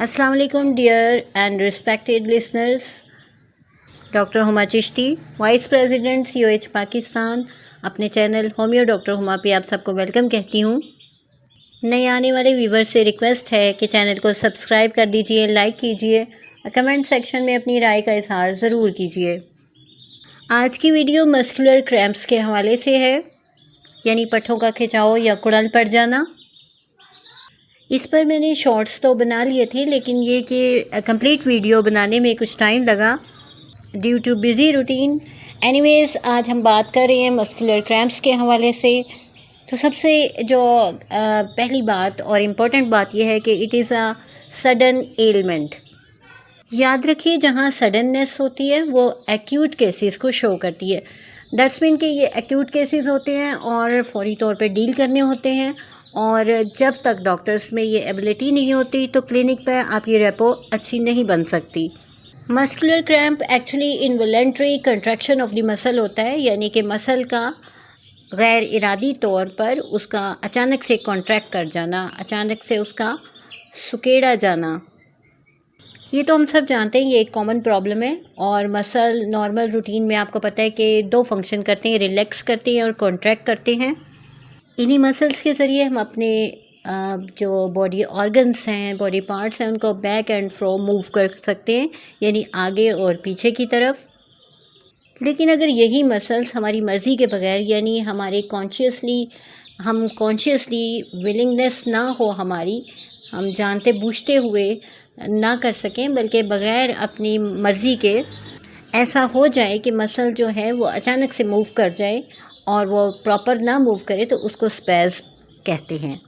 अस्सलाम वालेकुम dear and respected listeners. Doctor Huma Chishti, vice president COH Pakistan, अपने चैनल होमियो डॉक्टर हुमा पे आप सबको वेलकम कहती हूँ। नए आने वाले व्यूवर्स से रिक्वेस्ट है कि चैनल को सब्सक्राइब कर दीजिए, लाइक कीजिए और कमेंट सेक्शन में अपनी राय का इजहार ज़रूर कीजिए। आज की वीडियो मस्कुलर क्रैम्प्स के हवाले से है, यानी पट्ठों का खिंचाव या कुड़ल पड़ जाना। इस पर मैंने शॉर्ट्स तो बना लिए थे, लेकिन ये कि कंप्लीट वीडियो बनाने में कुछ टाइम लगा due to busy routine. Anyways, आज हम बात कर रहे हैं मस्कुलर क्रैम्प्स के हवाले से। तो सबसे जो पहली बात और इम्पोर्टेंट बात यह है कि it is a sudden element. याद रखिए, जहाँ सडननेस होती है वो एक्यूट केसेस को शो करती है। दैट्स मीन कि ये एक्यूट केसेस होते हैं और फौरी तौर पे डील करने होते हैं, और जब तक डॉक्टर्स में ये एबिलिटी नहीं होती तो क्लिनिक पे आप ये रेपो अच्छी नहीं बन सकती। Muscular cramp actually involuntary contraction of the muscle होता है, यानी कि मसल का गैर इरादी तौर पर उसका अचानक से कॉन्ट्रैक्ट कर जाना, अचानक से उसका सुकेड़ा जाना। ये तो हम सब जानते हैं, ये एक कॉमन प्रॉब्लम है। और मसल नॉर्मल रूटीन में आपको पता है कि दो फंक्शन करते हैं, रिलैक्स करते हैं और कॉन्ट्रैक्ट करते हैं। इन्हीं मसल्स के ज़रिए हम अपने जो बॉडी ऑर्गन्स हैं, बॉडी पार्ट्स हैं, उनको बैक एंड फ्रो मूव कर सकते हैं, यानी आगे और पीछे की तरफ। लेकिन अगर यही मसल्स हमारी मर्ज़ी के बगैर, यानी हमारे कॉन्शियसली विलिंगनेस ना हो, हम जानते बूझते हुए ना कर सकें, बल्कि बग़ैर अपनी मर्ज़ी के ऐसा हो जाए कि मसल जो है वो अचानक से मूव कर जाए और वो प्रॉपर ना मूव करे, तो उसको स्पैज़्म कहते हैं।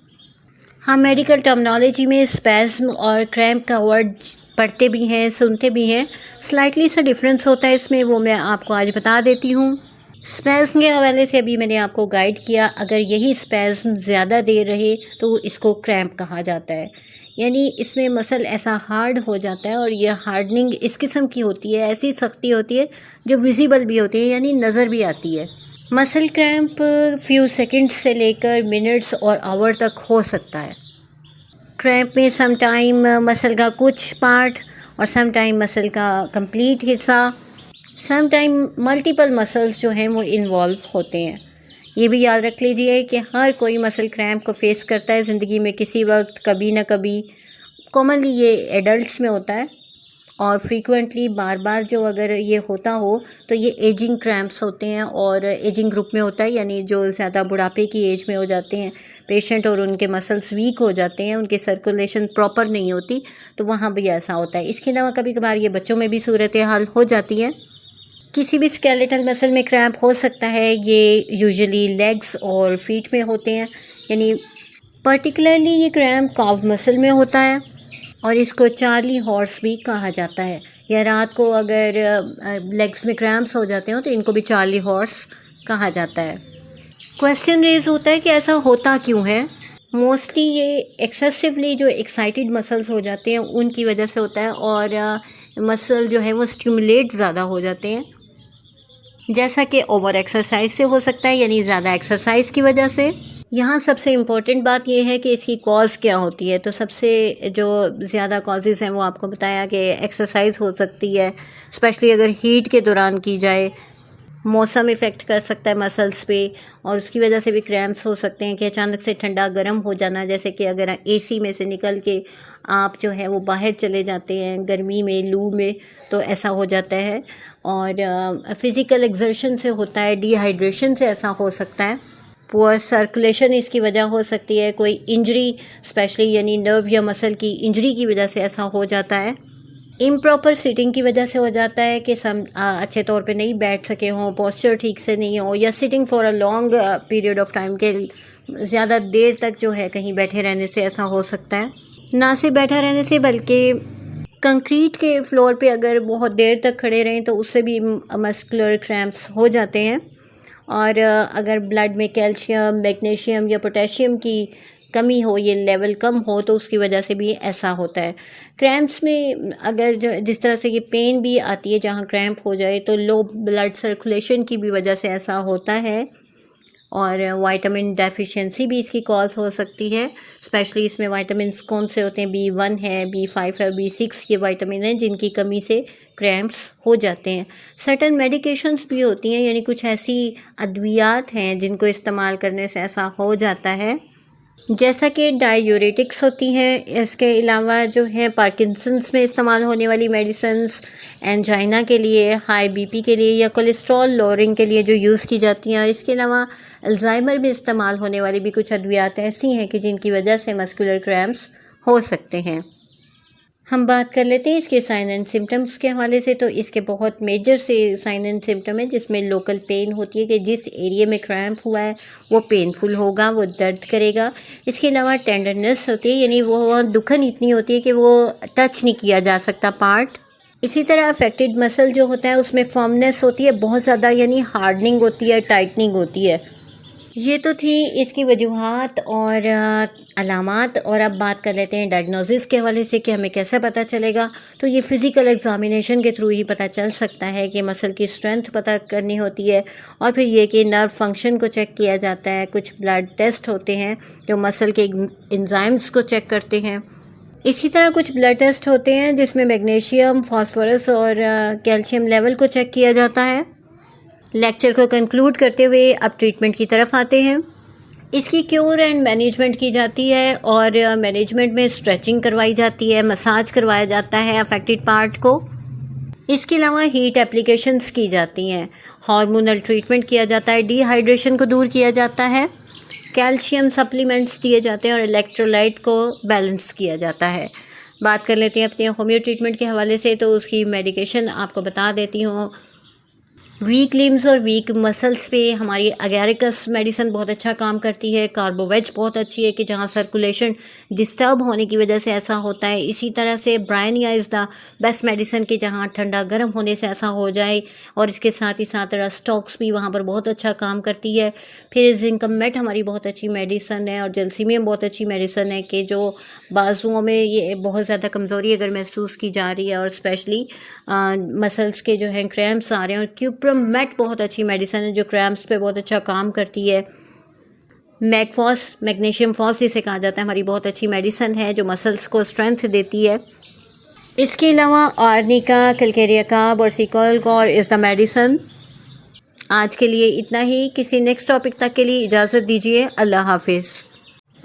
हम मेडिकल टर्मिनोलॉजी में स्पैज़्म और क्रैम्प का वर्ड पढ़ते भी हैं, सुनते भी हैं। स्लाइटली सा डिफरेंस होता है इसमें, वो मैं आपको आज बता देती हूँ। स्पैज़्म के हवाले से अभी मैंने आपको गाइड किया। अगर यही स्पैज़्म ज़्यादा देर रहे तो इसको क्रैम्प कहा जाता है, यानी इसमें मसल ऐसा हार्ड हो जाता है, और यह हार्डनिंग इस किस्म की होती है, ऐसी सख्ती होती है जो विजिबल भी होती है, यानी नज़र भी आती है। मसल क्रैम्प फ्यू सेकंड्स से लेकर मिनट्स और आवर तक हो सकता है। क्रैम्प में सम टाइम मसल का कुछ पार्ट और सम टाइम मसल का कंप्लीट हिस्सा, सम टाइम मल्टीपल मसल्स जो हैं वो इन्वॉल्व होते हैं। ये भी याद रख लीजिए कि हर कोई मसल क्रैम्प को फेस करता है ज़िंदगी में किसी वक्त, कभी ना कभी। कॉमनली ये एडल्ट्स में होता है, और फ्रीक्वेंटली बार बार जो अगर ये होता हो तो ये एजिंग क्रैम्प्स होते हैं, और एजिंग ग्रुप में होता है, यानी जो ज़्यादा बुढ़ापे की एज में हो जाते हैं पेशेंट और उनके मसल्स वीक हो जाते हैं, उनकी सर्कुलेशन प्रॉपर नहीं होती, तो वहाँ भी ऐसा होता है। इसके अलावा कभी कभार ये बच्चों में भी सूरत हाल हो जाती है। किसी भी स्केलेटल मसल में क्रैम्प हो सकता है। ये यूजुअली लेग्स और फीट में होते हैं, यानी पर्टिकुलरली ये क्रैम्प काफ मसल में होता है, और इसको चार्ली हॉर्स भी कहा जाता है। या रात को अगर लेग्स में क्रैम्प्स हो जाते हो तो इनको भी चार्ली हॉर्स कहा जाता है। क्वेश्चन रेज होता है कि ऐसा होता क्यों है। मोस्टली ये एक्सेसिवली जो एक्साइटेड मसल्स हो जाते हैं उनकी वजह से होता है, और मसल जो है वो स्टिमुलेट ज़्यादा हो जाते हैं, जैसा कि ओवर एक्सरसाइज से हो सकता है, यानी ज़्यादा एक्सरसाइज की वजह से। यहाँ सबसे इम्पॉर्टेंट बात यह है कि इसकी कॉज क्या होती है। तो सबसे जो ज़्यादा कॉजेज़ हैं वो आपको बताया कि एक्सरसाइज हो सकती है, स्पेशली अगर हीट के दौरान की जाए। मौसम इफ़ेक्ट कर सकता है मसल्स पे, और उसकी वजह से भी क्रैम्प्स हो सकते हैं कि अचानक से ठंडा गर्म हो जाना, जैसे कि अगर AC में से निकल के आप जो है वो बाहर चले जाते हैं गर्मी में, लू में, तो ऐसा हो जाता है। और फिज़िकल एक्सर्शन से होता है, डिहाइड्रेशन से ऐसा हो सकता है। पुअर सर्कुलेशन इसकी वजह हो सकती है। कोई इंजरी स्पेशली, यानी नर्व या मसल की इंजरी की वजह से ऐसा हो जाता है। इम्प्रॉपर सिटिंग की वजह से हो जाता है कि अच्छे तौर पे नहीं बैठ सके हों, पोस्चर ठीक से नहीं हो, या sitting for a long period of time के ज़्यादा देर तक जो है कहीं बैठे रहने से ऐसा हो सकता है। ना से बैठा रहने से, बल्कि कंक्रीट के फ्लोर पे अगर बहुत देर तक खड़े रहें तो उससे भी मस्कुलर क्रैम्प्स हो जाते हैं। और अगर ब्लड में कैल्शियम, मैग्नीशियम या पोटेशियम की कमी हो, ये लेवल कम हो, तो उसकी वजह से भी ऐसा होता है। क्रैम्प्स में अगर जिस तरह से ये पेन भी आती है जहाँ क्रैम्प हो जाए, तो लो ब्लड सर्कुलेशन की भी वजह से ऐसा होता है। और विटामिन डेफिशिएंसी भी इसकी कॉज हो सकती है। स्पेशली इसमें विटामिन्स कौन से होते हैं, B1 है, B5 है, B6 ये विटामिन हैं जिनकी कमी से क्रैम्प्स हो जाते हैं। सर्टेन मेडिकेशंस भी होती हैं, यानी कुछ ऐसी अद्वियात हैं जिनको इस्तेमाल करने से ऐसा हो जाता है, जैसा कि डायूरेटिक्स होती हैं। इसके अलावा जो है पार्किंसंस में इस्तेमाल होने वाली मेडिसिन्स, एंजाइना के लिए, हाई बीपी के लिए या कोलेस्ट्रॉल लोअरिंग के लिए जो यूज़ की जाती हैं। और इसके अलावा अल्जाइमर में इस्तेमाल होने वाली भी कुछ अद्वियात ऐसी हैं कि जिनकी वजह से मस्कुलर क्रैम्प्स हो सकते हैं। हम बात कर लेते हैं इसके साइन एंड सिम्टम्स के हवाले से। तो इसके बहुत मेजर से साइन एंड सिम्टम है, जिसमें लोकल पेन होती है कि जिस एरिया में क्रैम्प हुआ है वो पेनफुल होगा, वो दर्द करेगा। इसके अलावा टेंडरनेस होती है, यानी वो दुखन इतनी होती है कि वो टच नहीं किया जा सकता पार्ट। इसी तरह अफेक्टेड मसल जो होता है उसमें फर्मनेस होती है बहुत ज़्यादा, यानी हार्डनिंग होती है, टाइटनिंग होती है। ये तो थी इसकी वजूहात और अलामात। और अब बात कर लेते हैं डायग्नोसिस के हवाले से कि हमें कैसे पता चलेगा। तो ये फ़िज़िकल एग्ज़ामिनेशन के थ्रू ही पता चल सकता है कि मसल की स्ट्रेंथ पता करनी होती है, और फिर ये कि नर्व फंक्शन को चेक किया जाता है। कुछ ब्लड टेस्ट होते हैं जो मसल के एंजाइम्स को चेक करते हैं। इसी तरह कुछ ब्लड टेस्ट होते हैं जिसमें मैग्नीशियम, फास्फोरस और कैल्शियम लेवल को चेक किया जाता है। लेक्चर को कंक्लूड करते हुए अब ट्रीटमेंट की तरफ आते हैं। इसकी क्योर एंड मैनेजमेंट की जाती है, और मैनेजमेंट में स्ट्रेचिंग करवाई जाती है, मसाज करवाया जाता है अफेक्टेड पार्ट को। इसके अलावा हीट एप्लीकेशंस की जाती हैं, हार्मोनल ट्रीटमेंट किया जाता है, डिहाइड्रेशन को दूर किया जाता है, कैल्शियम सप्लीमेंट्स दिए जाते हैं और इलेक्ट्रोलाइट को बैलेंस किया जाता है। बात कर लेते हैं अपने होम्यो ट्रीटमेंट के हवाले से। तो उसकी मेडिकेशन आपको बता देती हूँ। वीक लिम्स और वीक मसल्स पे हमारी अगैरिकस मेडिसिन बहुत अच्छा काम करती है। कार्बोवेज बहुत अच्छी है कि जहाँ सर्कुलेशन डिस्टर्ब होने की वजह से ऐसा होता है। इसी तरह से Bryonia is the best medicine कि जहाँ ठंडा गर्म होने से ऐसा हो जाए, और इसके साथ ही साथ रस्टॉक्स भी वहाँ पर बहुत अच्छा काम करती है। फिर जिंकमेट हमारी बहुत अच्छी मेडिसिन है, और जल्सीमियम बहुत अच्छी मेडिसिन है कि जो बाजुओं में ये बहुत ज़्यादा कमज़ोरी अगर महसूस की जा रही है, और स्पेशली मसल्स के जो हैं क्रैम्प्स आ रहे हैं। और क्यूप्रमेट बहुत अच्छी मेडिसिन है जो क्रैम्प्स पे बहुत अच्छा काम करती है। मैगफॉस, मैग्नीशियम फॉस जिसे कहा जाता है, हमारी बहुत अच्छी मेडिसिन है जो मसल्स को स्ट्रेंथ देती है। इसके अलावा आर्निका, कैलकेरिया का, बोर्सिकॉल कॉर इज़ द मेडिसिन। आज के लिए इतना ही। किसी नेक्स्ट टॉपिक तक के लिए इजाज़त दीजिए। अल्लाह हाफिज़।